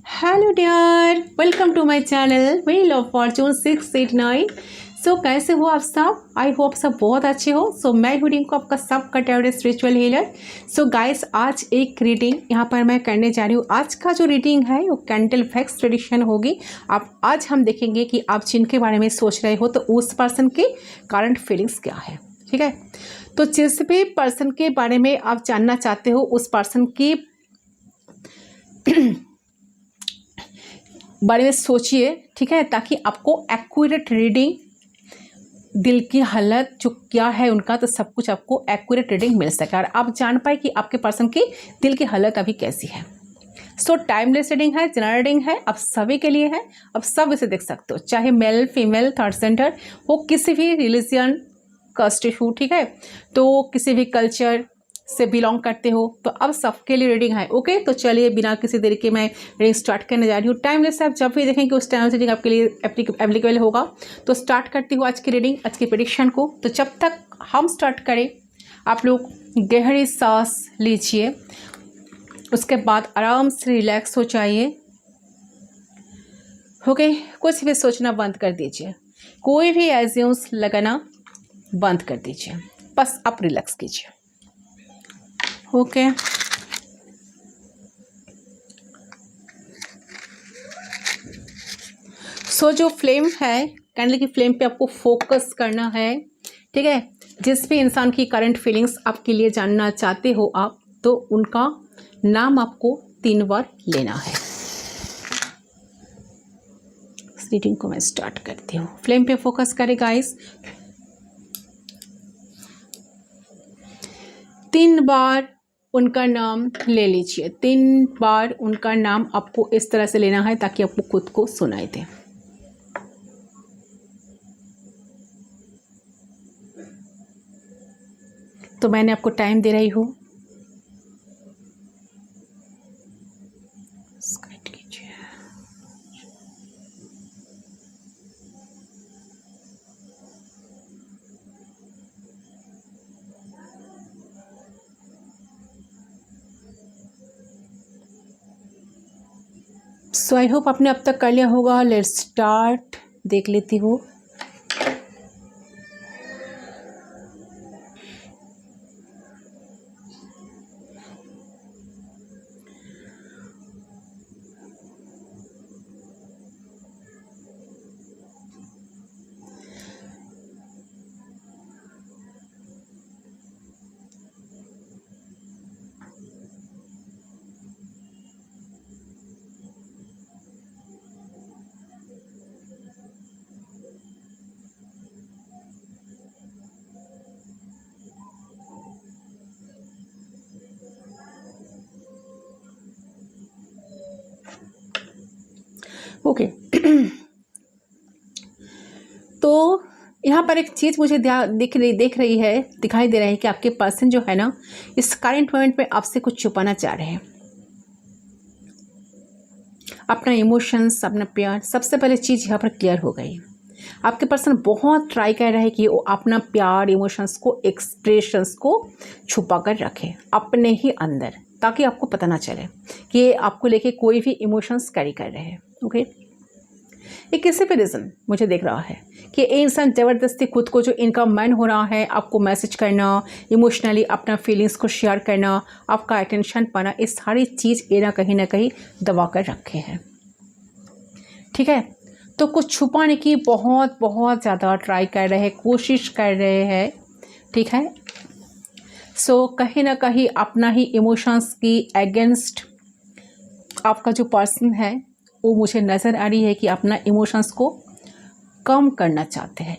Hello dear, welcome to my channel wheel of fortune 689। So कैसे हो आप सब? आई होप सब बहुत अच्छे हो। सो मैं हूँ रिंकू, आपका सबका favourite spiritual healer. So guys, आज एक रीडिंग यहाँ पर मैं करने जा रही हूँ। आज का जो रीडिंग है वो कैंडल फैक्स प्रेडिक्शन होगी। आज हम देखेंगे कि आप जिनके बारे में सोच रहे हो तो उस पर्सन की करंट फीलिंग्स क्या है। ठीक है, तो जिस भी पर्सन के बारे में आप जानना चाहते हो उस पर्सन की बारे में सोचिए। ठीक है, ताकि आपको एक्यूरेट रीडिंग, दिल की हालत जो क्या है उनका, तो सब कुछ आपको एक्यूरेट रीडिंग मिल सके और आप जान पाए कि आपके पर्सन की दिल की हालत अभी कैसी है। सो टाइमलेस रीडिंग है, जनरल रीडिंग है, आप सभी के लिए है। आप सब इसे देख सकते हो, चाहे मेल फीमेल थर्ड सेंटर हो, किसी भी रिलीजियन कास्ट हो। ठीक है, तो किसी भी कल्चर से बिलोंग करते हो तो अब सबके लिए रीडिंग है। ओके, तो चलिए बिना किसी देरी के मैं रीडिंग स्टार्ट करने जा रही हूँ। टाइमलेस है, आप जब भी देखेंगे उस टाइम रीडिंग आपके लिए एप्लीकेबल होगा। तो स्टार्ट करती हूँ आज की रीडिंग, आज की प्रेडिक्शन को। तो जब तक हम स्टार्ट करें, आप लोग गहरी सांस लीजिए, उसके बाद आराम से रिलैक्स हो जाइए। ओके, कुछ भी सोचना बंद कर दीजिए, कोई भी एज्यूम्स लगाना बंद कर दीजिए, बस आप रिलैक्स कीजिए। ओके, सो जो फ्लेम है, कैंडल की फ्लेम पे आपको फोकस करना है। ठीक है, जिस भी इंसान की करंट फीलिंग्स आपके लिए जानना चाहते हो आप, तो उनका नाम आपको 3 बार लेना है। रीडिंग को मैं स्टार्ट करती हूँ। फ्लेम पे फोकस करें गाइस। 3 बार उनका नाम ले लीजिए। 3 बार उनका नाम आपको इस तरह से लेना है ताकि आपको खुद को सुनाई दे। तो मैंने आपको टाइम दे रही हूँ। सो आई होप आपने अब तक कर लिया होगा। लेट्स स्टार्ट, देख लेती हूँ। ओके तो यहाँ पर एक चीज़ मुझे दिखाई दे रही है कि आपके पर्सन जो है ना, इस करंट मोमेंट में आपसे कुछ छुपाना चाह रहे हैं। अपना इमोशंस, अपना प्यार, सबसे पहले चीज़ यहाँ पर क्लियर हो गई। आपके पर्सन बहुत ट्राई कर रहे हैं कि वो अपना प्यार, इमोशंस को, एक्सप्रेशंस को छुपा कर रखे अपने ही अंदर, ताकि आपको पता ना चले कि आपको लेके कोई भी इमोशंस कैरी कर रहे हैं। ओके, ये किसी भी रीज़न मुझे देख रहा है कि ये इंसान ज़बरदस्ती खुद को, जो इनका मन हो रहा है आपको मैसेज करना, इमोशनली अपना फीलिंग्स को शेयर करना, आपका अटेंशन पाना, ये सारी चीज़ ये ना कहीं दबा कर रखे हैं। ठीक है, तो कुछ छुपाने की बहुत बहुत ज़्यादा ट्राई कर रहे हैं, कोशिश कर रहे हैं। ठीक है, सो कहीं ना कहीं अपना ही इमोशंस की अगेंस्ट आपका जो पर्सन है वो मुझे नज़र आ रही है कि अपना इमोशंस को कम करना चाहते हैं,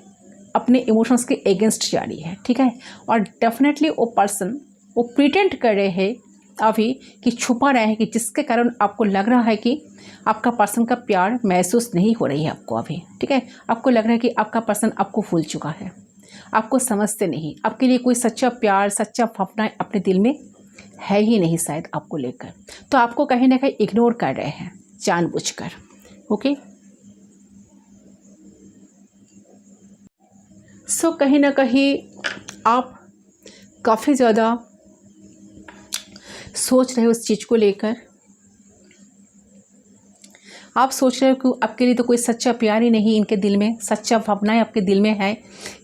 अपने इमोशंस के अगेंस्ट जा रही है। ठीक है, और डेफिनेटली वो पर्सन वो प्रिटेंड कर रहे हैं अभी कि छुपा रहे हैं, कि जिसके कारण आपको लग रहा है कि आपका पर्सन का प्यार महसूस नहीं हो रही है आपको अभी। ठीक है, आपको लग रहा है कि आपका पर्सन आपको भूल चुका है, आपको समझते नहीं, आपके लिए कोई सच्चा प्यार, सच्चा भावना अपने दिल में है ही नहीं शायद आपको लेकर। तो आपको कहीं ना कहीं इग्नोर कर रहे हैं जानबूझकर। ओके, सो कहीं ना कहीं आप काफ़ी ज़्यादा सोच रहे हो उस चीज़ को लेकर। आप सोच रहे हो कि आपके लिए तो कोई सच्चा प्यार ही नहीं, इनके दिल में सच्चा भावनाएं आपके दिल में है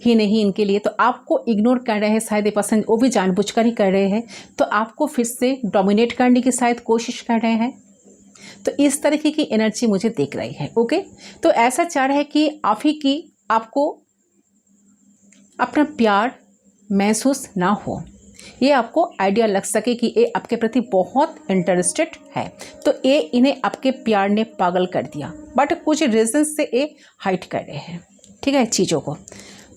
ही नहीं इनके लिए, तो आपको इग्नोर कर रहे हैं शायद ये पसंद, वो भी जानबूझकर ही कर रहे हैं, तो आपको फिर से डोमिनेट करने की शायद कोशिश कर रहे हैं। तो इस तरीके की एनर्जी मुझे दिख रही है। ओके, तो ऐसा चाह रहा है कि आप ही की आपको अपना प्यार महसूस ना हो, ये आपको आइडिया लग सके कि ये आपके प्रति बहुत इंटरेस्टेड है, तो ये इन्हें आपके प्यार ने पागल कर दिया, बट कुछ रीजन से ये हाइड कर रहे हैं। ठीक है, चीज़ों को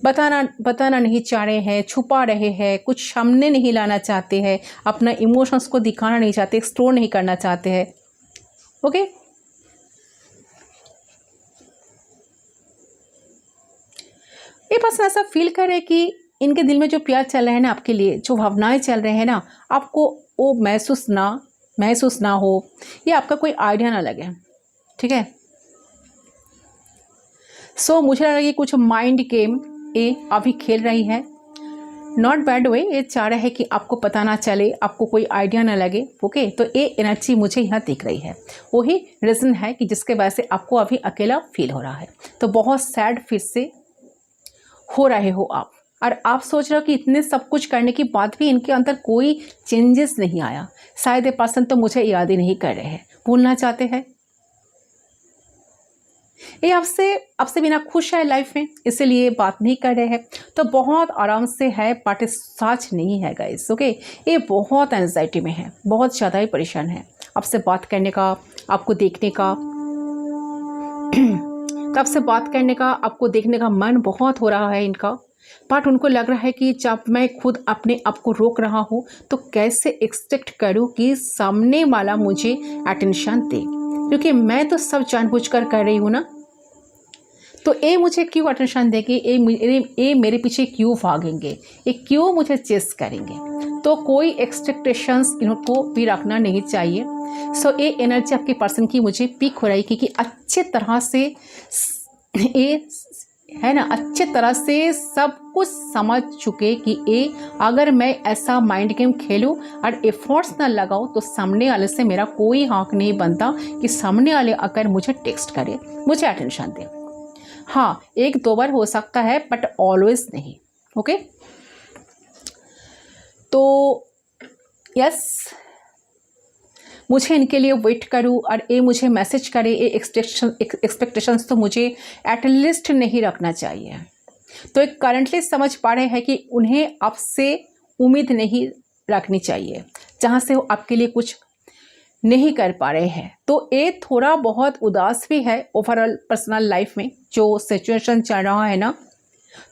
बताना नहीं चाह रहे हैं, छुपा रहे हैं, कुछ सामने नहीं लाना चाहते हैं, अपना इमोशंस को दिखाना नहीं चाहते, एक्सप्लोर नहीं करना चाहते हैं। ओके, ये पर्सन ऐसा फील कर रहे हैं कि इनके दिल में जो प्यार चल रहा है ना आपके लिए, जो भावनाएं चल रहे हैं ना, आपको वो महसूस ना हो, ये आपका कोई आइडिया ना लगे। ठीक है, सो मुझे लग रहा है कि कुछ माइंड गेम ये अभी खेल रही है, नॉट बैड वे। ये चाह रहा है कि आपको पता ना चले, आपको कोई आइडिया ना लगे। ओके, तो ये एनर्जी मुझे यहाँ दिख रही है, वही रीज़न है कि जिसके वजह से आपको अभी अकेला फील हो रहा है। तो बहुत सैड फिर से हो रहे हो आप, और आप सोच रहे हो कि इतने सब कुछ करने के बाद भी इनके अंदर कोई चेंजेस नहीं आया। शायद ये पर्सन तो मुझे याद ही नहीं कर रहे हैं, भूलना चाहते हैं। ये आपसे बिना खुश है लाइफ में, इसीलिए बात नहीं कर रहे हैं। तो बहुत आराम से है, बट सच नहीं है गाइस। ओके, ये बहुत एंजाइटी में है, बहुत ज़्यादा ही परेशान है आपसे बात करने का, आपको देखने का तो आपसे बात करने का, आपको देखने का मन बहुत हो रहा है इनका, बट उनको लग रहा है कि जब मैं खुद अपने आप को रोक रहा हूँ तो कैसे एक्सपेक्ट करूँ कि सामने वाला मुझे अटेंशन दे, क्योंकि मैं तो सब जानबूझकर कर रही हूँ ना, तो ये मुझे क्यों अटेंशन देंगे, ये मेरे पीछे क्यों भागेंगे, ये क्यों मुझे चेस करेंगे। तो कोई एक्सपेक्टेशंस इनको भी रखना नहीं चाहिए। सो ये एनर्जी आपके पर्सन की मुझे पिक हो रही है, क्योंकि अच्छे तरह से ये है ना, अच्छे तरह से सब कुछ समझ चुके कि ये अगर मैं ऐसा माइंड गेम खेलूं और एफर्ट्स ना लगाऊं तो सामने वाले से मेरा कोई हक नहीं बनता कि सामने वाले अगर मुझे टेक्स्ट करे, मुझे अटेंशन दे। हाँ, एक दो बार हो सकता है, बट ऑलवेज नहीं। ओके, तो यस, मुझे इनके लिए वेट करूँ और ये मुझे मैसेज करे, ये एक्सपेक्टेशंस तो मुझे एटलीस्ट नहीं रखना चाहिए। तो एक करंटली समझ पा रहे हैं कि उन्हें आपसे उम्मीद नहीं रखनी चाहिए, जहाँ से वो आपके लिए कुछ नहीं कर पा रहे हैं। तो ये थोड़ा बहुत उदास भी है ओवरऑल पर्सनल लाइफ में, जो सिचुएशन चल रहा है ना,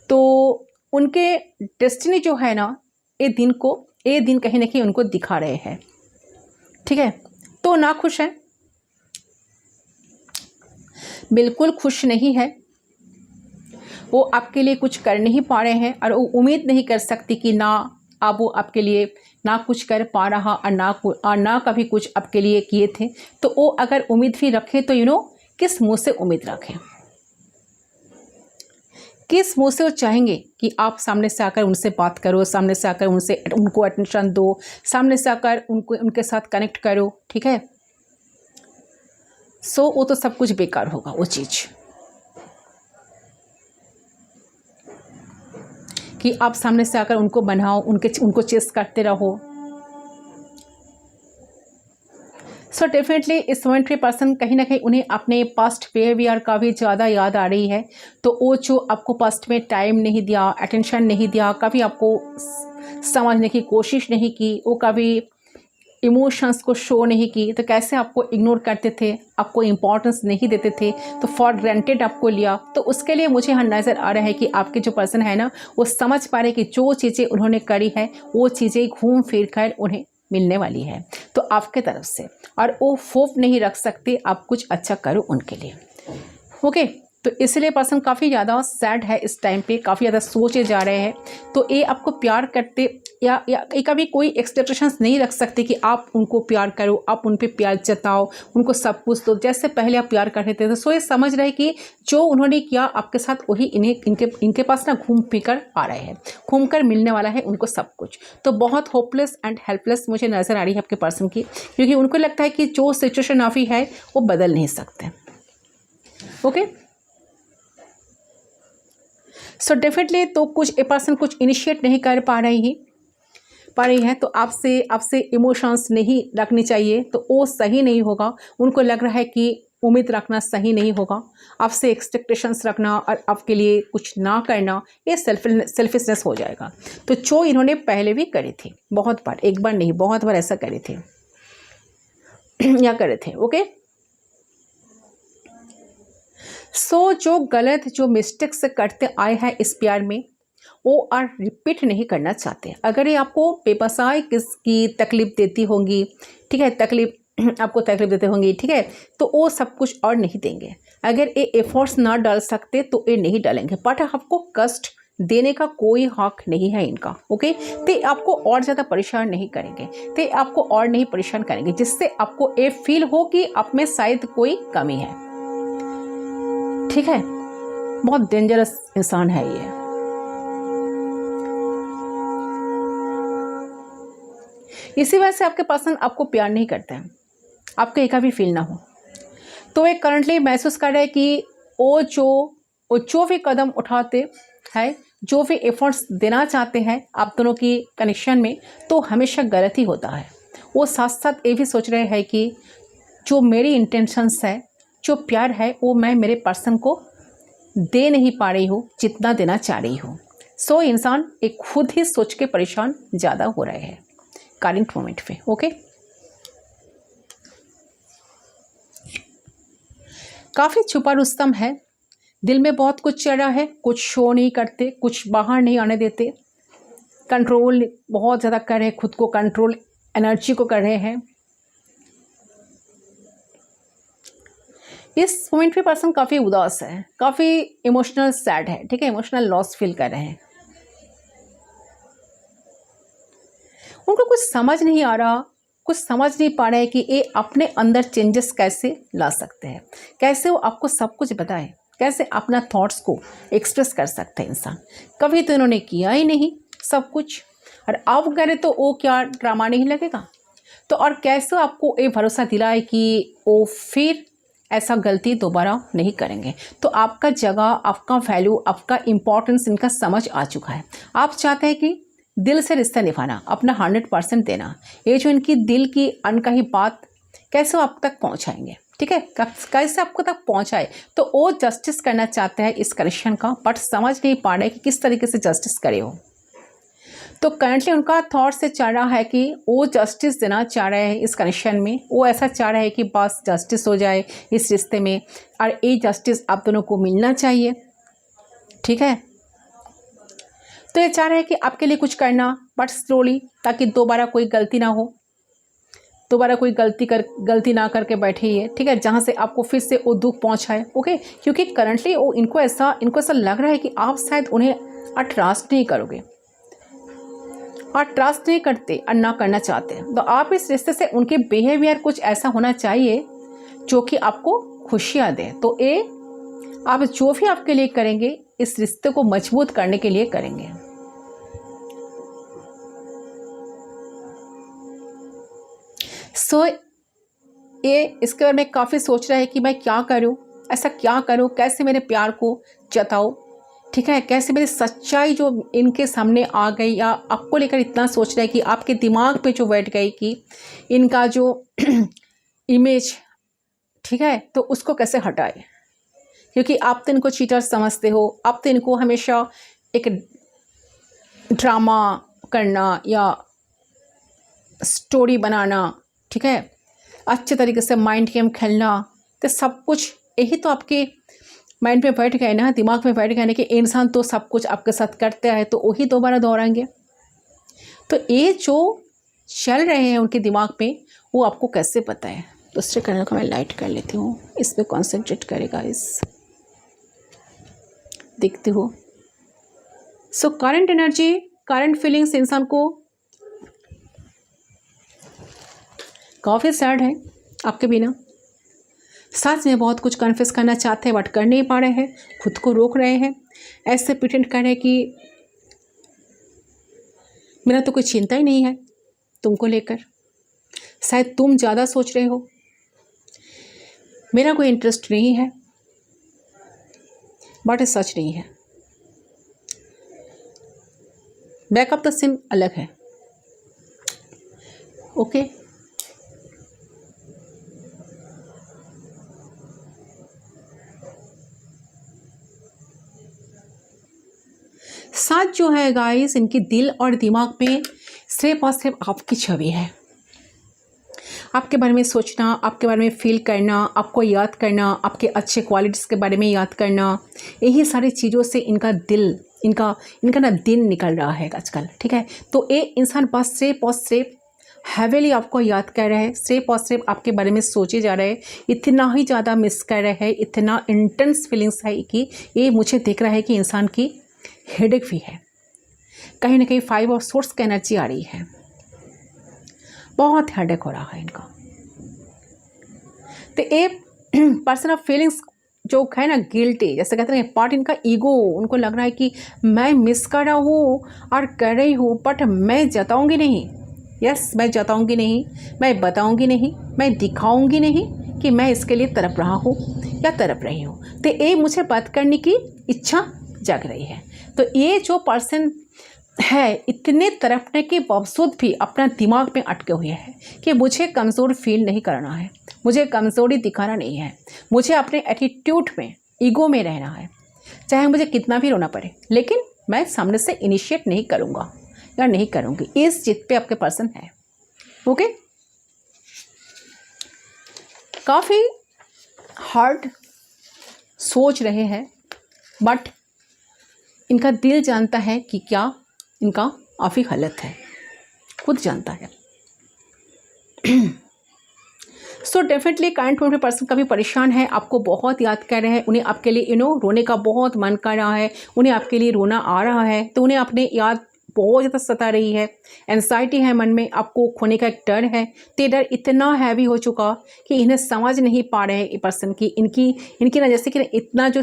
तो उनके डेस्टिनी जो है ना, ये दिन कहीं ना कहीं उनको दिखा रहे हैं। ठीक है, तो ना खुश है, बिल्कुल खुश नहीं है, वो आपके लिए कुछ कर नहीं पा रहे हैं, और वो उम्मीद नहीं कर सकती कि ना अब वो आपके लिए ना कुछ कर पा रहा और ना कभी कुछ आपके लिए किए थे। तो वो अगर उम्मीद भी रखे तो किस मुंह से उम्मीद रखें, किस मुंह से वो चाहेंगे कि आप सामने से आकर उनसे बात करो, सामने से आकर उनको अटेंशन दो, सामने से आकर उनके साथ कनेक्ट करो। ठीक है, सो वो तो सब कुछ बेकार होगा, वो चीज़ कि आप सामने से आकर उनको बनाओ, उनको चेस करते रहो। सो डेफिनेटली इस मोमेंट पे पर्सन कहीं ना कहीं उन्हें अपने पास्ट बिहेवियर का भी ज़्यादा याद आ रही है। तो वो जो आपको पास्ट में टाइम नहीं दिया, अटेंशन नहीं दिया, कभी आपको समझने की कोशिश नहीं की, वो कभी इमोशंस को शो नहीं की, तो कैसे आपको इग्नोर करते थे, आपको इम्पोर्टेंस नहीं देते थे, तो फॉर ग्रांटेड आपको लिया। तो उसके लिए मुझे यहाँ नज़र आ रहा है कि आपके जो पर्सन है ना, वो समझ पा रहे कि जो चीज़ें उन्होंने करी है वो चीज़ें घूम फिर कर उन्हें मिलने वाली है तो आपके तरफ से, और वो होप नहीं रख सकते आप कुछ अच्छा करो उनके लिए। ओके, तो इसलिए पर्सन काफ़ी ज़्यादा सैड है इस टाइम पे, काफ़ी ज़्यादा सोचे जा रहे हैं। तो ये आपको प्यार करते, या कभी कोई एक्सपेक्टेशंस नहीं रख सकते कि आप उनको प्यार करो, आप उन पे प्यार जताओ, उनको सब कुछ दो जैसे पहले आप प्यार करते थे। तो सो ये समझ रहे कि जो उन्होंने किया आपके साथ वही इनके पास ना घूम फिर कर आ रहे हैं, घूम कर मिलने वाला है उनको सब कुछ। तो बहुत होपलेस एंड हेल्पलेस मुझे नज़र आ रही है आपके पर्सन की, क्योंकि उनको लगता है कि जो सिचुएशन अभी है वो बदल नहीं सकते। ओके, सो डेफिनेटली तो कुछ ए पर्सन कुछ इनिशिएट नहीं कर पा रही है, तो आपसे इमोशंस नहीं रखनी चाहिए, तो वो सही नहीं होगा। उनको लग रहा है कि उम्मीद रखना सही नहीं होगा, आपसे एक्सपेक्टेशंस रखना और आपके लिए कुछ ना करना ये सेल्फिशनेस हो जाएगा। तो जो इन्होंने पहले भी करी थी बहुत बार, एक बार नहीं बहुत बार ऐसा करे थे या करे थे। ओके, सो जो गलत जो मिस्टेक्स करते आए हैं इस प्यार में वो और रिपीट नहीं करना चाहते। अगर ये आपको बेबसाई किसकी तकलीफ़ देती होंगी, ठीक है, आपको तकलीफ देते होंगी, ठीक है, तो वो सब कुछ और नहीं देंगे। अगर ये एफर्ट्स ना डाल सकते तो ये नहीं डालेंगे, बट आपको कष्ट देने का कोई हक नहीं है इनका। ओके, तो आपको और ज़्यादा परेशान नहीं करेंगे, तो आपको और नहीं परेशान करेंगे, जिससे आपको ये फील हो कि आप में शायद कोई कमी है। ठीक है, बहुत डेंजरस इंसान है ये। इसी वजह से आपके पर्सन आपको प्यार नहीं करते हैं, आपको एक भी फील ना हो। तो एक करंटली महसूस कर रहे हैं कि वो जो भी कदम उठाते हैं, जो भी एफर्ट्स देना चाहते हैं आप दोनों की कनेक्शन में, तो हमेशा गलत ही होता है। वो साथ साथ ये भी सोच रहे हैं कि जो मेरी इंटेंशंस है, जो प्यार है, वो मैं मेरे पर्सन को दे नहीं पा रही हूँ जितना देना चाह रही हूँ। सो इंसान एक खुद ही सोच के परेशान ज़्यादा हो रहे हैं करंट मोमेंट पे। ओके, काफ़ी छुपा रुस्तम है, दिल में बहुत कुछ चल रहा है, कुछ शो नहीं करते, कुछ बाहर नहीं आने देते, कंट्रोल बहुत ज़्यादा कर रहे हैं, खुद को कंट्रोल एनर्जी को कर रहे हैं। इस पॉइंट पे पर्सन काफ़ी उदास है, काफ़ी इमोशनल सैड है, ठीक है, इमोशनल लॉस फील कर रहे हैं। उनको कुछ समझ नहीं आ रहा, कुछ समझ नहीं पा रहे कि ये अपने अंदर चेंजेस कैसे ला सकते हैं, कैसे वो आपको सब कुछ बताए, कैसे अपना थॉट्स को एक्सप्रेस कर सकते हैं इंसान। कभी तो इन्होंने किया ही नहीं सब कुछ, और अब करें तो वो क्या ड्रामा नहीं लगेगा। तो और कैसे आपको ये भरोसा दिलाए कि वो फिर ऐसा गलती दोबारा नहीं करेंगे। तो आपका जगह, आपका वैल्यू, आपका इम्पोर्टेंस इनका समझ आ चुका है। आप चाहते हैं कि दिल से रिश्ता निभाना, अपना 100% देना। ये जो इनकी दिल की अनकही बात कैसे वो आप तक पहुंचाएंगे, ठीक है, कैसे आपको तक पहुंचाए, तो वो जस्टिस करना चाहते हैं इस कनेक्शन का, बट समझ नहीं पा रहे कि किस तरीके से जस्टिस करे हो। तो करंटली उनका थॉट से चल रहा है कि वो जस्टिस देना चाह रहे हैं इस कनेक्शन में। वो ऐसा चाह रहे हैं कि बस जस्टिस हो जाए इस रिश्ते में, और ये जस्टिस आप दोनों को मिलना चाहिए, ठीक है। तो ये चाह रहे हैं कि आपके लिए कुछ करना, बट स्लोली, ताकि दोबारा कोई गलती ना हो, दोबारा कोई गलती ना करके बैठे ये, ठीक है, जहाँ से आपको फिर से वो दुख पहुँचाए। ओके, क्योंकि करंटली वो इनको ऐसा लग रहा है कि आप शायद उन्हें ट्रस्ट नहीं करोगे, और ट्रस्ट नहीं करते और ना करना चाहते। तो आप इस रिश्ते से उनके बिहेवियर कुछ ऐसा होना चाहिए जो कि आपको खुशियाँ दे। तो ये आप जो भी आपके लिए करेंगे इस रिश्ते को मजबूत करने के लिए करेंगे। सो ये इसके बारे में काफ़ी सोच रहा है कि मैं क्या करूं, ऐसा क्या करूं, कैसे मेरे प्यार को जताऊं, ठीक है, कैसे मेरी सच्चाई जो इनके सामने आ गई, या आपको लेकर इतना सोच रहा है कि आपके दिमाग पे जो बैठ गई कि इनका जो इमेज, ठीक है, तो उसको कैसे हटाए। क्योंकि आप तो इनको चीटर समझते हो, आप तो इनको हमेशा एक ड्रामा करना या स्टोरी बनाना, ठीक है, अच्छे तरीके से माइंड गेम खेलना, तो सब कुछ यही तो आपके माइंड पे बैठ गए ना, दिमाग में बैठ गए ना कि इंसान तो सब कुछ आपके साथ करते हैं, तो वही दोबारा दोहराएंगे। तो ये जो चल रहे हैं उनके दिमाग में, वो आपको कैसे पता है। दूसरे कलर को मैं लाइट कर लेती हूँ, इस पर कॉन्सेंट्रेट करेगा, इस देखते हो। So current energy, current feelings इंसान को काफ़ी सैड है आपके बिना। सच में बहुत कुछ कन्फेस करना चाहते हैं बट कर नहीं पा रहे हैं, खुद को रोक रहे हैं, ऐसे प्रिटेंड कर रहे हैं कि मेरा तो कोई चिंता ही नहीं है तुमको लेकर, शायद तुम ज़्यादा सोच रहे हो, मेरा कोई इंटरेस्ट नहीं है। बट ये सच नहीं है। बैकअप द सिम अलग है। ओके साथ जो है गाइस, इनके दिल और दिमाग में सिर्फ और सिर्फ आपकी छवि है। आपके बारे में सोचना, आपके बारे में फील करना, आपको याद करना, आपके अच्छे क्वालिटीज़ के बारे में याद करना, यही सारी चीज़ों से इनका दिल, इनका ना दिन निकल रहा है आजकल। ठीक है, तो ये इंसान बस सिर्फ और सिर्फ हैवीली आपको याद कर रहे हैं, सिर्फ और सिर्फ आपके बारे में सोचे जा रहे हैं, इतना ही ज़्यादा मिस कर रहे हैं, इतना इंटेंस फीलिंग्स है कि ये मुझे देख रहा है कि इंसान की हेडेक भी है, कहीं ना कहीं 5 ऑफ सोर्स की एनर्जी आ रही है, बहुत हेडेक हो रहा है इनका। तो ये पर्सन ऑफ फीलिंग्स जो है ना, गिल्टी, जैसे कहते हैं पार्ट इनका ईगो, उनको लग रहा है कि मैं मिस कर रहा हूँ और कर रही हूँ बट मैं जताऊँगी नहीं। यस, मैं जताऊँगी नहीं, मैं बताऊँगी नहीं, मैं दिखाऊँगी नहीं कि मैं इसके लिए तड़प रहा हूँ या तड़प रही हूँ। तो ये मुझे बात करने की इच्छा जग रही है। तो ये जो पर्सन है, इतने तड़पने के बावजूद भी अपना दिमाग में अटके हुए हैं कि मुझे कमज़ोर फील नहीं करना है, मुझे कमज़ोरी दिखाना नहीं है, मुझे अपने एटीट्यूड में, ईगो में रहना है, चाहे मुझे कितना भी रोना पड़े, लेकिन मैं सामने से इनिशिएट नहीं करूँगा या नहीं करूँगी। इस जिद पे आपके पर्सन है। ओके, काफ़ी हार्ड सोच रहे हैं बट इनका दिल जानता है कि क्या इनका काफ़ी गलत है, खुद जानता है। So definitely kind to person कभी परेशान है, आपको बहुत याद कर रहे हैं, उन्हें आपके लिए रोने का बहुत मन कर रहा है, उन्हें आपके लिए रोना आ रहा है, तो उन्हें अपने याद बहुत ज़्यादा सता रही है, एंजाइटी है मन में, आपको खोने का एक डर है। तो डर इतना हैवी हो चुका कि इन्हें समझ नहीं पा रहे हैं पर्सन की, इनकी ना जैसे कि इतना जो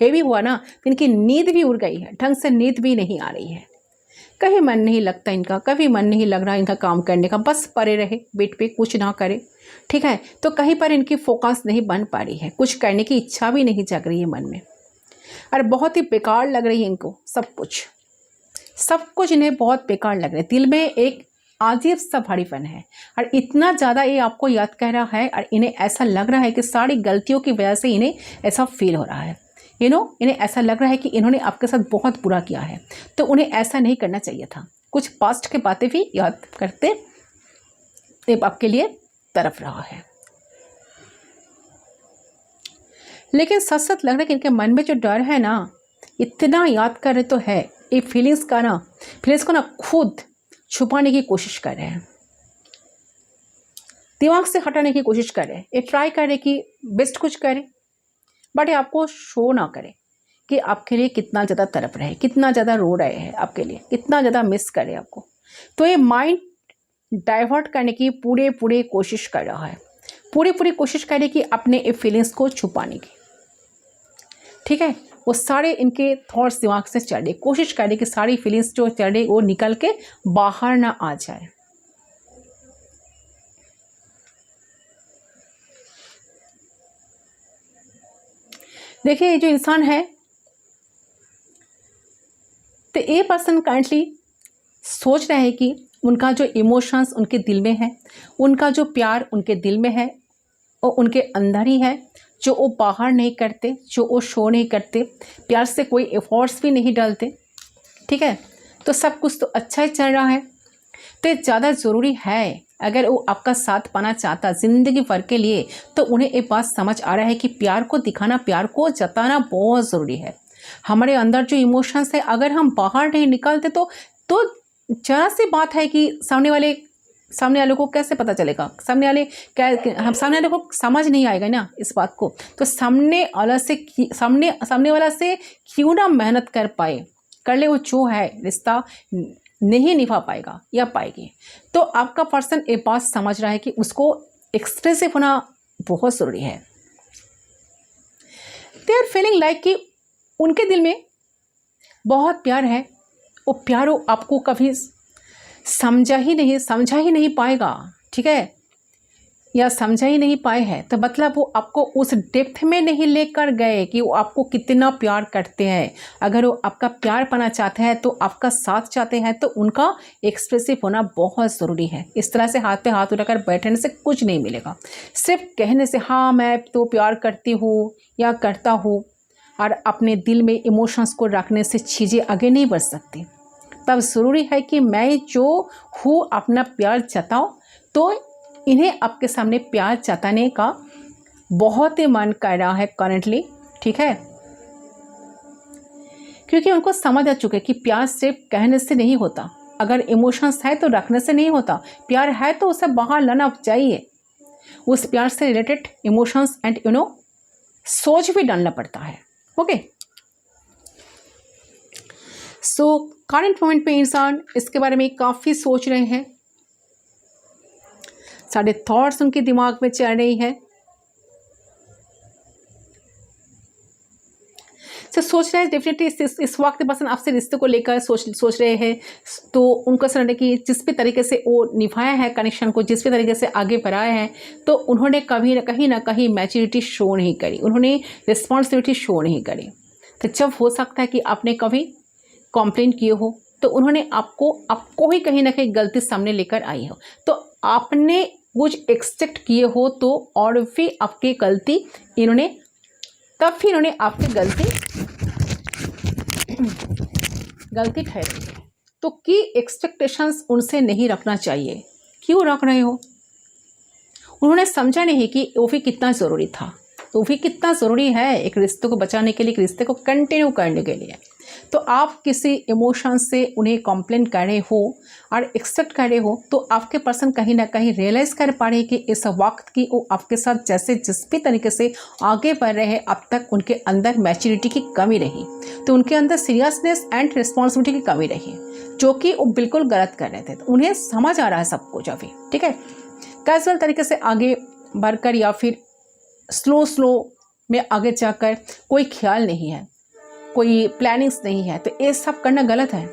हेवी हुआ ना, तो इनकी नींद भी उड़ गई है, ढंग से नींद भी नहीं आ रही है, कहीं मन नहीं लगता इनका, कभी मन नहीं लग रहा इनका काम करने का, बस पड़े रहे बेड पे, कुछ ना करे। ठीक है, तो कहीं पर इनकी फोकस नहीं बन पा रही है, कुछ करने की इच्छा भी नहीं जग रही है मन में, और बहुत ही बेकार लग रही है इनको सब कुछ इन्हें बहुत बेकार लग रहा है। दिल में एक अजीब सा भारीपन है और इतना ज़्यादा ये आपको याद कर रहा है और इन्हें ऐसा लग रहा है कि सारी गलतियों की वजह से इन्हें ऐसा फील हो रहा है। इन्हें ऐसा लग रहा है कि इन्होंने आपके साथ बहुत बुरा किया है, तो उन्हें ऐसा नहीं करना चाहिए था। कुछ पास्ट के बातें भी याद करते ये आपके लिए तरफ रहा है, लेकिन सच सच लग रहा है कि इनके मन में जो डर है ना, इतना याद कर रहे तो है, ये फीलिंग्स को ना खुद छुपाने की कोशिश कर रहे हैं, दिमाग से हटाने की कोशिश कर रहे हैं, ये ट्राई कर रहे कि बेस्ट कुछ करें बट ये आपको शो ना करे कि आपके लिए कितना ज़्यादा तड़प रहे हैं, कितना ज़्यादा रो रहे हैं आपके लिए, कितना ज़्यादा मिस करे आपको। तो ये माइंड डाइवर्ट करने की पूरे कोशिश कर रहा है, पूरी कोशिश करे कि अपने ये फीलिंग्स को छुपाने की। ठीक है, वो सारे इनके थॉट्स दिमाग से चल रहे, कोशिश करे कि सारी फीलिंग्स जो चल रही वो निकल के बाहर ना आ जाए। देखिए, ये जो इंसान है, तो ये पर्सन काइंडली सोच रहे हैं कि उनका जो इमोशंस उनके दिल में है, उनका जो प्यार उनके दिल में है, वो उनके अंदर ही है, जो वो बाहर नहीं करते, जो वो शो नहीं करते, प्यार से कोई एफर्ट्स भी नहीं डालते। ठीक है, तो सब कुछ तो अच्छा ही चल रहा है। तो ज़्यादा ज़रूरी है, अगर वो आपका साथ पाना चाहता ज़िंदगी भर के लिए, तो उन्हें एक बात समझ आ रहा है कि प्यार को दिखाना, प्यार को जताना बहुत ज़रूरी है। हमारे अंदर जो इमोशंस है, अगर हम बाहर नहीं निकालते तो जरा सी बात है कि सामने वाले को कैसे पता चलेगा, सामने वाले को समझ नहीं आएगा ना इस बात को। तो सामने वाला से क्यों ना मेहनत कर पाए, कर ले वो जो है रिश्ता नहीं निभा पाएगा या पाएगी, तो आपका पर्सन ये बात समझ रहा है कि उसको एक्सप्रेसिव होना बहुत ज़रूरी है। दे आर फीलिंग लाइक कि उनके दिल में बहुत प्यार है, वो प्यार वो आपको कभी समझा ही नहीं पाएगा, ठीक है, या समझा ही नहीं पाए हैं, तो मतलब वो आपको उस डेप्थ में नहीं लेकर गए कि वो आपको कितना प्यार करते हैं। अगर वो आपका प्यार पाना चाहते हैं, तो आपका साथ चाहते हैं, तो उनका एक्सप्रेसिव होना बहुत ज़रूरी है। इस तरह से हाथ पे हाथ उठाकर बैठने से कुछ नहीं मिलेगा। सिर्फ कहने से हाँ मैं तो प्यार करती हूँ या करता हूँ, और अपने दिल में इमोशंस को रखने से चीज़ें आगे नहीं बढ़ सकती। तब ज़रूरी है कि मैं जो हूँ अपना प्यार जताऊँ, तो इन्हें आपके सामने प्यार जताने का बहुत ही मन कर रहा है करंटली, ठीक है, क्योंकि उनको समझ आ चुके कि प्यार सिर्फ कहने से नहीं होता, अगर इमोशंस है तो रखने से नहीं होता, प्यार है तो उसे बाहर लाना चाहिए। उस प्यार से रिलेटेड इमोशंस एंड सोच भी डालना पड़ता है। ओके, सो करंट मोमेंट पे इंसान इसके बारे में काफ़ी सोच रहे हैं, सारे थॉट्स उनके दिमाग में चल रही है। तो सोच रहे हैं डेफिनेटली इस वक्त पर्सन आपसे रिश्ते को लेकर सोच रहे हैं, तो उनको समझ है कि जिस भी तरीके से वो निभाया है कनेक्शन को, जिस भी तरीके से आगे बढ़ाया है, तो उन्होंने कभी ना कहीं मैच्योरिटी शो नहीं करी, उन्होंने रिस्पॉन्सिबिलिटी शो नहीं करी। तो जब हो सकता है कि आपने कभी कंप्लेंट किए हो, तो उन्होंने आपको ही कहीं ना कहीं गलती सामने लेकर आई हो, तो आपने कुछ एक्सपेक्ट किए हो, तो और भी आपकी गलती इन्होंने आपकी गलती ठहरी। तो की एक्सपेक्टेशंस उनसे नहीं रखना चाहिए। क्यों रख रहे हो? उन्होंने समझा नहीं कि वो भी कितना ज़रूरी था, वो भी कितना ज़रूरी है एक रिश्ते को बचाने के लिए, एक रिश्ते को कंटिन्यू करने के लिए। तो आप किसी इमोशन से उन्हें कंप्लेन कर रहे हो और एक्सेप्ट कर रहे हो, तो आपके पर्सन कहीं ना कहीं रियलाइज़ कर पा रहे कि इस वक्त की वो आपके साथ जैसे जिस भी तरीके से आगे बढ़ रहे हैं, अब तक उनके अंदर मैच्योरिटी की कमी रही, तो उनके अंदर सीरियसनेस एंड रिस्पॉन्सिबिलिटी की कमी रही, जो कि वो बिल्कुल गलत कर रहे थे। तो उन्हें समझ आ रहा है सब कुछ अभी, ठीक है। कैजुअल तरीके से आगे बढ़कर या फिर स्लो में आगे जाकर कोई ख्याल नहीं है, कोई प्लानिंग्स नहीं है, तो ये सब करना गलत है।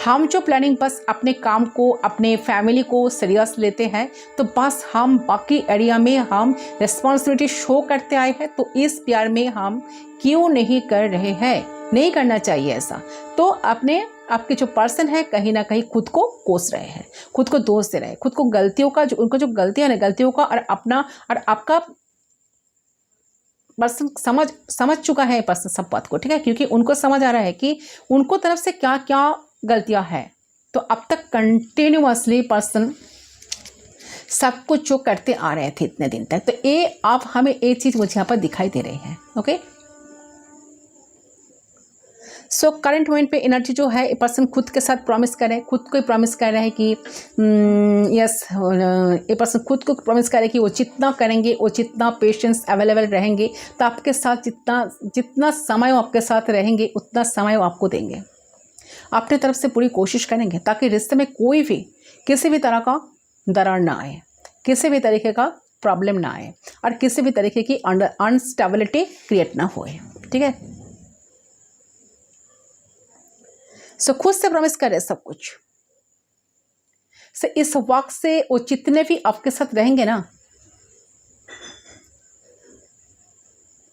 हम जो प्लानिंग बस अपने काम को, अपने फैमिली को सीरियस लेते हैं, तो बस हम बाकी एरिया में हम रिस्पॉन्सिबिलिटी शो करते आए हैं, तो इस प्यार में हम क्यों नहीं कर रहे हैं? नहीं करना चाहिए ऐसा। तो आपके जो पर्सन है कहीं ना कहीं खुद को कोस रहे हैं, खुद को दोष दे रहे हैं, खुद को गलतियों का उनको जो गलतियां है गलतियों का और आपका पर्सन समझ चुका है पर्सन सब बात को, ठीक है, क्योंकि उनको समझ आ रहा है कि उनको तरफ से क्या क्या गलतियां हैं। तो अब तक कंटिन्यूअसली पर्सन सब कुछ जो करते आ रहे थे इतने दिन तक, तो ये आप हमें एक चीज़ मुझे यहाँ पर दिखाई दे रही है। ओके, सो करंट मोमेंट पे एनर्जी जो है पर्सन खुद के साथ प्रॉमिस कर रहे हैं, खुद को प्रॉमिस कर रहा है कि यस, ये पर्सन खुद को प्रॉमिस कर रहे हैं कि वो जितना करेंगे, वो जितना पेशेंस अवेलेबल रहेंगे, तो आपके साथ जितना समय वो आपके साथ रहेंगे उतना समय वो आपको देंगे, अपने तरफ से पूरी कोशिश करेंगे ताकि रिश्ते में कोई भी किसी भी तरह का दरार ना आए, किसी भी तरीके का प्रॉब्लम ना आए और किसी भी तरीके की अनस्टेबिलिटी क्रिएट ना होए, ठीक है। सो खुद से प्रॉमिस करे सब कुछ। इस वक्त से वो जितने भी आपके साथ रहेंगे ना,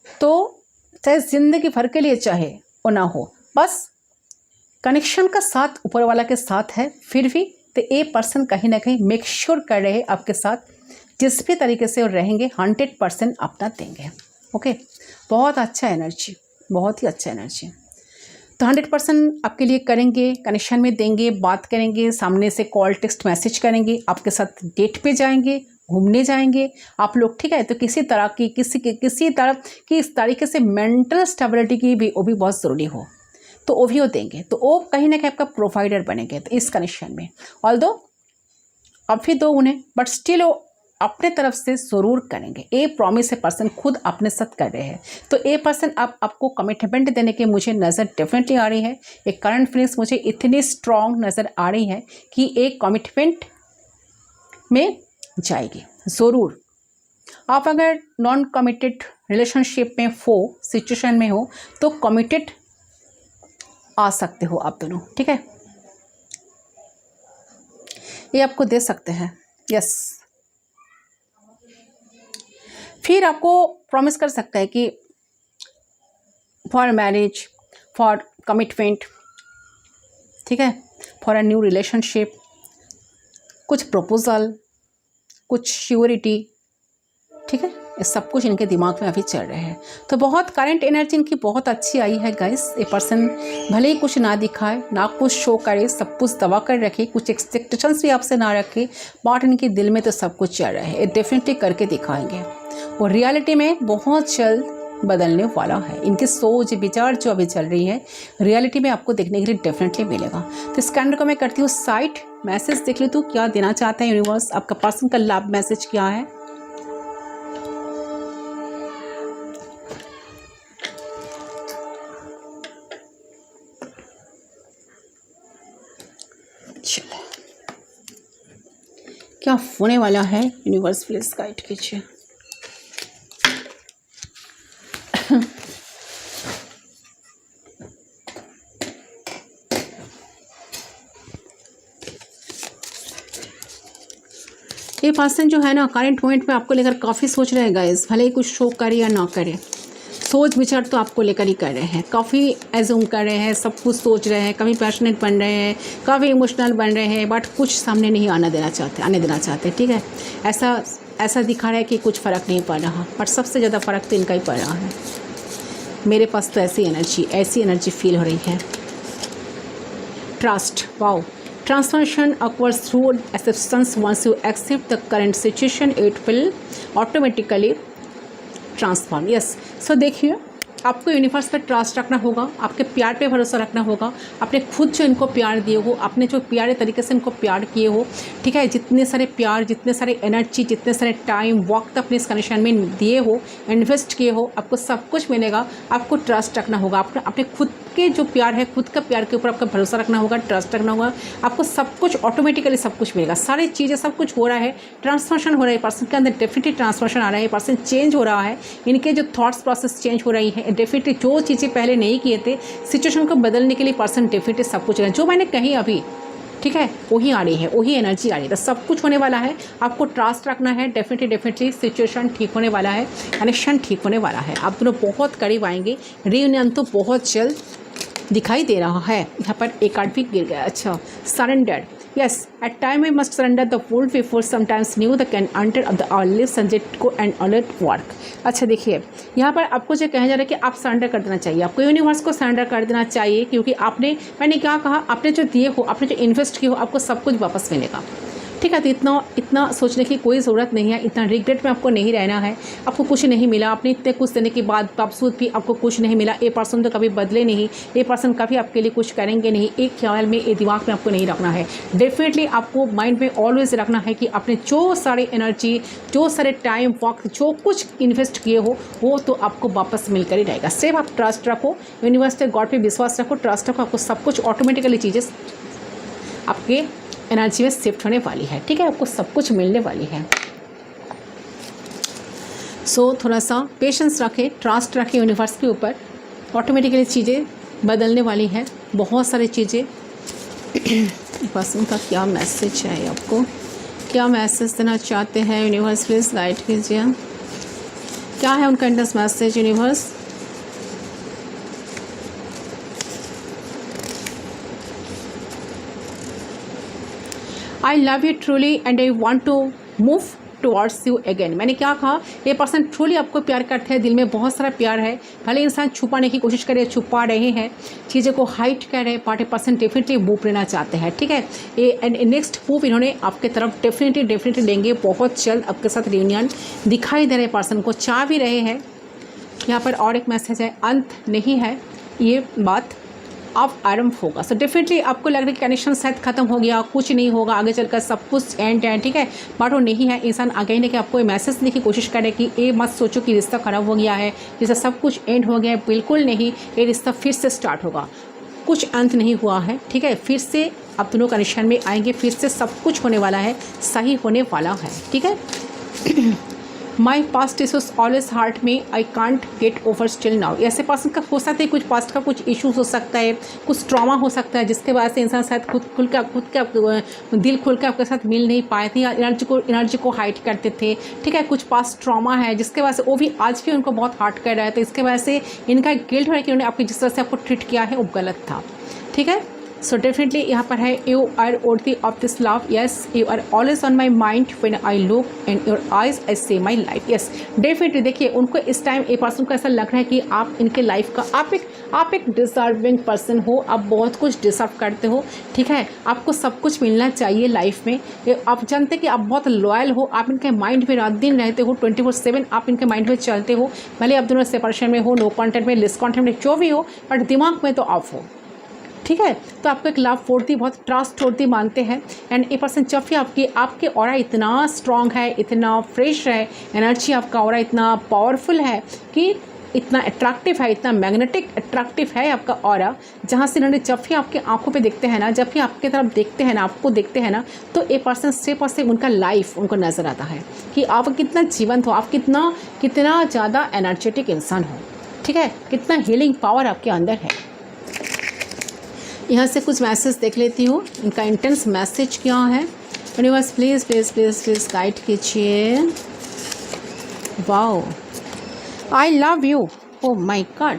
तो चाहे जिंदगी भर के लिए चाहे वो ना हो, बस कनेक्शन का साथ ऊपर वाला के साथ है, फिर भी तो ये पर्सन कहीं ना कहीं मेक श्योर कर रहे हैं आपके साथ जिस भी तरीके से वो रहेंगे 100% अपना देंगे। ओके, बहुत अच्छा एनर्जी, बहुत ही अच्छा एनर्जी। तो 100% आपके लिए करेंगे, कनेक्शन में देंगे, बात करेंगे, सामने से कॉल टेक्स्ट मैसेज करेंगे, आपके साथ डेट पे जाएंगे, घूमने जाएंगे आप लोग, ठीक है। तो किसी तरह की इस तरीके से मेंटल स्टेबिलिटी की भी वो भी बहुत ज़रूरी हो, तो वो भी वो देंगे, तो वो कहीं ना कहीं आपका प्रोवाइडर बनेंगे। तो इस कनेक्शन में ऑल्दो आप भी दो उन्हें, बट स्टिल वो अपने तरफ से ज़रूर करेंगे। ये प्रॉमिस है पर्सन खुद अपने साथ कर रहे हैं। तो ये पर्सन अब आपको कमिटमेंट देने की मुझे नज़र डेफिनेटली आ रही है। एक करंट फीलिंग्स मुझे इतनी स्ट्रॉन्ग नज़र आ रही है कि एक कमिटमेंट में जाएगी ज़रूर। आप अगर नॉन कमिटेड रिलेशनशिप में हो, सिचुएशन में हो, तो कमिटेड आ सकते हो आप दोनों, ठीक है। ये आपको दे सकते हैं, यस। फिर आपको प्रॉमिस कर सकता है कि फॉर मैरिज, फॉर कमिटमेंट, ठीक है, फॉर अ न्यू रिलेशनशिप, कुछ प्रपोजल, कुछ श्योरिटी, ठीक है। ये सब कुछ इनके दिमाग में अभी चल रहे हैं। तो बहुत करंट एनर्जी इनकी बहुत अच्छी आई है गाइस। ये पर्सन भले ही कुछ ना दिखाए, ना कुछ शो करे, सब कुछ दबा कर रखे, कुछ एक्सपेक्टेशंस भी आपसे ना रखे, बट इनके दिल में तो सब कुछ चल रहा है। ये डेफिनेटली करके दिखाएंगे और रियलिटी में बहुत जल्द बदलने वाला है। इनकी सोच विचार जो अभी चल रही है, रियलिटी में आपको देखने के लिए डेफिनेटली मिलेगा। तो इस कैलेंडर को मैं करती हूँ साइड, मैसेज देख ली तो क्या देना चाहता है यूनिवर्स, आपका पर्सन का लव मैसेज क्या है। चलो क्या होने वाला है यूनिवर्स, प्लीज गाइड कीजिए। ये पर्सन जो है ना करंट मोमेंट में आपको लेकर काफ़ी सोच रहे हैं गाइस, भले ही कुछ शो करे या ना करे, सोच विचार तो आपको लेकर ही कर रहे हैं। काफ़ी एज्यूम कर रहे हैं, सब कुछ सोच रहे हैं, कभी पैशनेट बन रहे हैं, काफ़ी इमोशनल बन रहे हैं, बट कुछ सामने नहीं आने देना चाहते, ठीक है। ऐसा दिखा रहा है कि कुछ फ़र्क नहीं पड़ रहा, बट सबसे ज़्यादा फ़र्क तो इनका ही पड़ रहा है। मेरे पास तो ऐसी एनर्जी फील हो रही है। Trust, wow, transformation occurs through acceptance. Once you accept the current situation, it will automatically transform. Yes, so देखिए आपको यूनिवर्स पर ट्रस्ट रखना होगा, आपके प्यार पे भरोसा रखना होगा, आपने खुद जो इनको प्यार दिए हो, आपने जो प्यारे तरीके से इनको प्यार किए हो, ठीक है, जितने सारे प्यार, जितने सारे एनर्जी, जितने सारे टाइम वक्त अपने इस कनेक्शन में दिए हो, इन्वेस्ट किए हो, आपको सब कुछ मिलेगा। आपको ट्रस्ट रखना होगा, अपने खुद के जो प्यार है, खुद का प्यार के ऊपर आपका भरोसा रखना होगा, ट्रस्ट रखना होगा। आपको सब कुछ ऑटोमेटिकली सब कुछ मिलेगा, सारी चीज़ें, सब कुछ हो रहा है, ट्रांसफॉर्मेशन हो रहा है, पर्सन के अंदर डेफिनेटली ट्रांसफॉर्मेशन आ रहा है, पर्सन चेंज हो रहा है, इनके जो थॉट्स प्रोसेस चेंज हो रही है। डेफिनेटली जो चीज़ें पहले नहीं किए थे, सिचुएशन को बदलने के लिए पर्सन डेफिनेटली सब कुछ जो मैंने कही अभी, ठीक है, वही आ रही है, वही एनर्जी आ रही है। तो सब कुछ होने वाला है, आपको ट्रस्ट रखना है। डेफिनेटली सिचुएशन ठीक होने वाला है, कनेक्शन ठीक होने वाला है, आप दोनों बहुत करीब आएंगे। रियूनियन तो बहुत जल्द दिखाई दे रहा है। यहाँ पर एक कार्ड भी गिर गया। अच्छा, surrender, yes, at time we must surrender the world before sometimes knew the can enter of the early subject को and alert work। अच्छा देखिए, यहाँ पर आपको जो कहा जा रहा है कि आप सरेंडर कर देना चाहिए, आपको यूनिवर्स को सरेंडर कर देना चाहिए, क्योंकि मैंने क्या कहा, आपने जो दिए हो, आपने जो इन्वेस्ट किए हो, आपको सब कुछ वापस मिलेगा, ठीक है। तो इतना सोचने की कोई ज़रूरत नहीं है, इतना रिग्रेट में आपको नहीं रहना है। आपको कुछ नहीं मिला, आपने इतने कुछ देने के बाद बावजूद भी आपको कुछ नहीं मिला। ये पर्सन तो कभी बदले नहीं, ये पर्सन कभी आपके लिए कुछ करेंगे नहीं, एक ख्याल में, ये दिमाग में आपको नहीं रखना है। डेफिनेटली आपको माइंड में ऑलवेज रखना है कि आपने जो सारी एनर्जी, जो सारे टाइम वक्त, जो कुछ इन्वेस्ट किए हो, वो तो आपको वापस मिलकर ही रहेगा। सिर्फ आप ट्रस्ट रखो, यूनिवर्स पे, गॉड पे विश्वास रखो, ट्रस्ट रखो, आपको सब कुछ ऑटोमेटिकली चीज़ें आपके एनर्जी में शिफ्ट होने वाली है, ठीक है, आपको सब कुछ मिलने वाली है। सो थोड़ा सा पेशेंस रखें, ट्रस्ट रखें यूनिवर्स के ऊपर, ऑटोमेटिकली चीज़ें बदलने वाली है, बहुत सारी चीज़ें। पर्सन का क्या मैसेज है, आपको क्या मैसेज देना चाहते हैं यूनिवर्स, प्लीज़ गाइड कीजिए। क्या है उनका intense message universe? I love you truly and I want to move towards you again। मैंने क्या कहा, ये पर्सन ट्रूली आपको प्यार करते हैं, दिल में बहुत सारा प्यार है। भले इंसान छुपाने की कोशिश करे, छुपा रहे हैं, चीज़ों को हाइड कर रहे हैं, बट ये पर्सन डेफिनेटली मूव लेना चाहते हैं, ठीक है। ये नेक्स्ट मूव इन्होंने आपके तरफ डेफिनेटली लेंगे, बहुत जल्द आपके साथ रियूनियन दिखाई दे रहे पर्सन को, चाह भी रहे हैं। यहाँ पर और एक मैसेज है, अंत नहीं है ये बात, अब आरंभ होगा। सो डेफिनेटली आपको लग रहा है कि कनेक्शन शायद खत्म हो गया, कुछ नहीं होगा आगे चलकर, सब कुछ एंड है, ठीक है, बट वो नहीं है। इंसान आगे ही नहीं कि आपको मैसेज देने की कोशिश करे कि ये मत सोचो कि रिश्ता खराब हो गया है, जैसे सब कुछ एंड हो गया है, बिल्कुल नहीं। ये रिश्ता फिर से स्टार्ट होगा, कुछ अंत नहीं हुआ है, ठीक है, फिर से आप दोनों कनेक्शन में आएंगे, फिर से सब कुछ होने वाला है, सही होने वाला है, ठीक है। My past issues always heart में, I can't get over still now. ऐसे पर्सन का हो सकता है कुछ पास्ट का कुछ इश्यूज हो सकता है, कुछ ट्रॉमा हो सकता है, जिसके वजह से इंसान शायद खुद का दिल खुल के आपके साथ मिल नहीं पाए थे या एनर्जी को हाइड करते थे, ठीक है। कुछ पास्ट ट्रॉमा है जिसके वजह से वो भी आज भी उनको बहुत हार्ट कर रहा है, तो इसके वजह से इनका गिल्ट हो रहा है कि उन्होंने आपकी जिस तरह से आपको ट्रीट किया है वो गलत था, ठीक है। सो डेफिनेटली यहाँ पर है you are worthy of this love, yes you are always on my mind when I look in your eyes I see my life, yes definitely. देखिए उनको इस टाइम एक पर्सन को ऐसा लग रहा है कि आप इनके लाइफ का आप एक डिजर्विंग पर्सन हो, आप बहुत कुछ डिजर्व करते हो, ठीक है, आपको सब कुछ मिलना चाहिए लाइफ में। आप जानते हैं कि आप बहुत लॉयल हो, आप इनके माइंड में रात दिन रहते हो, 24/7 आप इनके माइंड में चलते हो, भले आप दोनों सेपरेशन में हो, नो कॉन्टेक्ट में, लिस्ट कॉन्टेक्ट में, जो भी हो, बट दिमाग में तो आप हो, ठीक है। तो आपको एक लव वर्दी, बहुत ट्रस्ट वर्दी मानते हैं। एंड ए पर्सन जब भी आपके ऑरा इतना स्ट्रॉन्ग है, इतना फ्रेश है, एनर्जी आपका ऑरा इतना पावरफुल है कि इतना अट्रैक्टिव है, इतना मैग्नेटिक अट्रैक्टिव है आपका ऑरा, जहाँ से इन्होंने जब भी आपके आंखों पे देखते हैं ना, जब भी आपके तरफ देखते हैं ना, आपको देखते हैं ना, तो ए पर्सन स्टेप से उनका लाइफ उनको नज़र आता है कि आप कितना जीवंत हो, आप कितना ज़्यादा एनर्जेटिक इंसान हो, ठीक है, कितना हीलिंग पावर आपके अंदर है। यहाँ से कुछ मैसेज देख लेती हूँ, इनका इंटेंस मैसेज क्या है। Universe please please please please guide कीजिए। Wow, I love you, oh my god.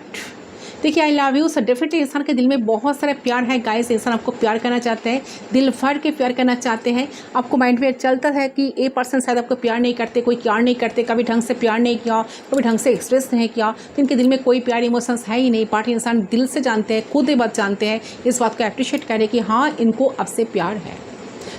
देखिए I love you, so definitely इंसान के दिल में बहुत सारा प्यार है गाइस, इंसान आपको प्यार करना चाहते हैं, दिल भर के प्यार करना चाहते हैं। आपको माइंड में चलता है कि ये पर्सन शायद आपको प्यार नहीं करते, कोई प्यार नहीं करते, कभी ढंग से प्यार नहीं किया, कभी ढंग से एक्सप्रेस नहीं किया, तो इनके दिल में कोई प्यार इमोशंस है ही नहीं। बट इंसान दिल से जानते हैं, खुद ये बात जानते हैं, इस बात को अप्रिशिएट करें कि हाँ इनको आपसे प्यार है।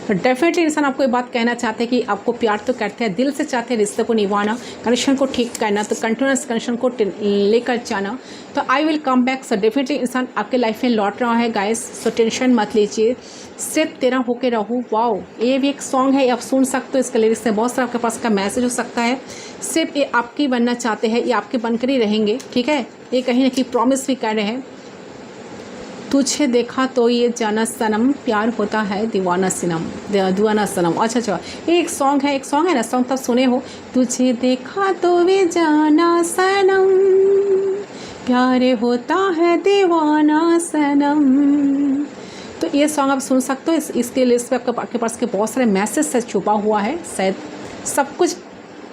तो डेफिनेटली इंसान आपको ये बात कहना चाहते हैं कि आपको प्यार तो करते हैं, दिल से चाहते हैं रिश्ते को निभाना, कनेक्शन को ठीक करना, तो कंटिन्यूस कनेक्शन को लेकर जाना। तो I will come back. So definitely इंसान आपके लाइफ में लौट रहा है गाइस, सो टेंशन मत लीजिए, सिर्फ तेरा होके रहूँ। वाओ, ये भी एक सॉन्ग है, आप सुन सकते हो, इसके लिरिक्स से बहुत सारा आपके पास का मैसेज हो सकता है। सिर्फ ये आपकी बनना चाहते हैं, ये आपके बनकर ही रहेंगे, ठीक है। ये कहीं ना कहीं प्रॉमिस भी कर रहे हैं। तुझे देखा तो ये जाना सनम, प्यार होता है दीवाना सनम। अच्छा, ये एक सॉन्ग है ना, सॉन्ग तब सुने हो। तुझे देखा तो ये जाना सनम, प्यार होता है दीवाना सनम। तो ये सॉन्ग आप सुन सकते हो, इसके लिस्ट पे आपके पास के बहुत सारे मैसेज से छुपा हुआ है, शायद सब कुछ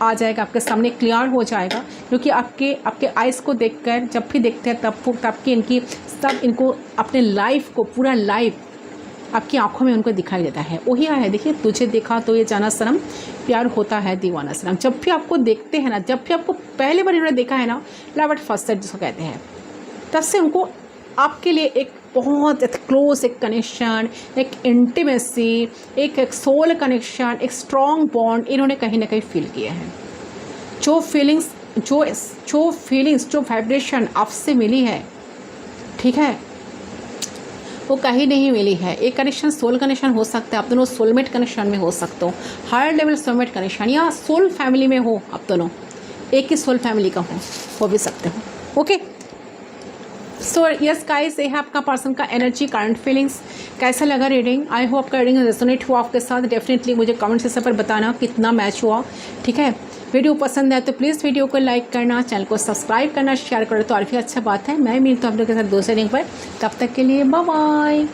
आ जाएगा आपके सामने, क्लियर हो जाएगा, क्योंकि आपके आइज़ को देखकर जब भी देखते हैं तब की इनको अपने लाइफ को, पूरा लाइफ आपकी आंखों में उनको दिखाई देता है। वही है, देखिए तुझे देखा तो ये जाना सनम, प्यार होता है दीवाना सनम। जब भी आपको देखते हैं ना, जब भी आपको पहले बार इन्होंने देखा है ना, लव एट फर्स्ट साइट जिसको कहते हैं, तब से उनको आपके लिए एक बहुत क्लोज एक कनेक्शन, एक इंटीमेसी, एक सोल कनेक्शन, एक स्ट्रॉन्ग बॉन्ड इन्होंने कहीं ना कहीं फील किए हैं। जो फीलिंग्स जो वाइब्रेशन आपसे मिली है, ठीक है, वो कहीं नहीं मिली है। एक कनेक्शन सोल कनेक्शन हो सकता है, आप दोनों सोलमेट कनेक्शन में हो सकते हो, हायर लेवल सोलमेट कनेक्शन, या सोल फैमिली में हो, आप दोनों एक ही सोल फैमिली का हो भी सकते हो। ओके, सो यस गाइस, ये है आपका पर्सन का एनर्जी, करंट फीलिंग्स। कैसा लगा रीडिंग? आई होप आपका रीडिंग रेजोनेट हुआ आपके साथ। डेफिनेटली मुझे कमेंट सेक्शन पर बताना कितना मैच हुआ, ठीक है। वीडियो पसंद है तो प्लीज़ वीडियो को लाइक करना, चैनल को सब्सक्राइब करना, शेयर करो तो और भी अच्छा बात है। मैं मिलता हूँ आप लोगों के साथ दूसरे लिंक पर, तब तक के लिए बाय बाय।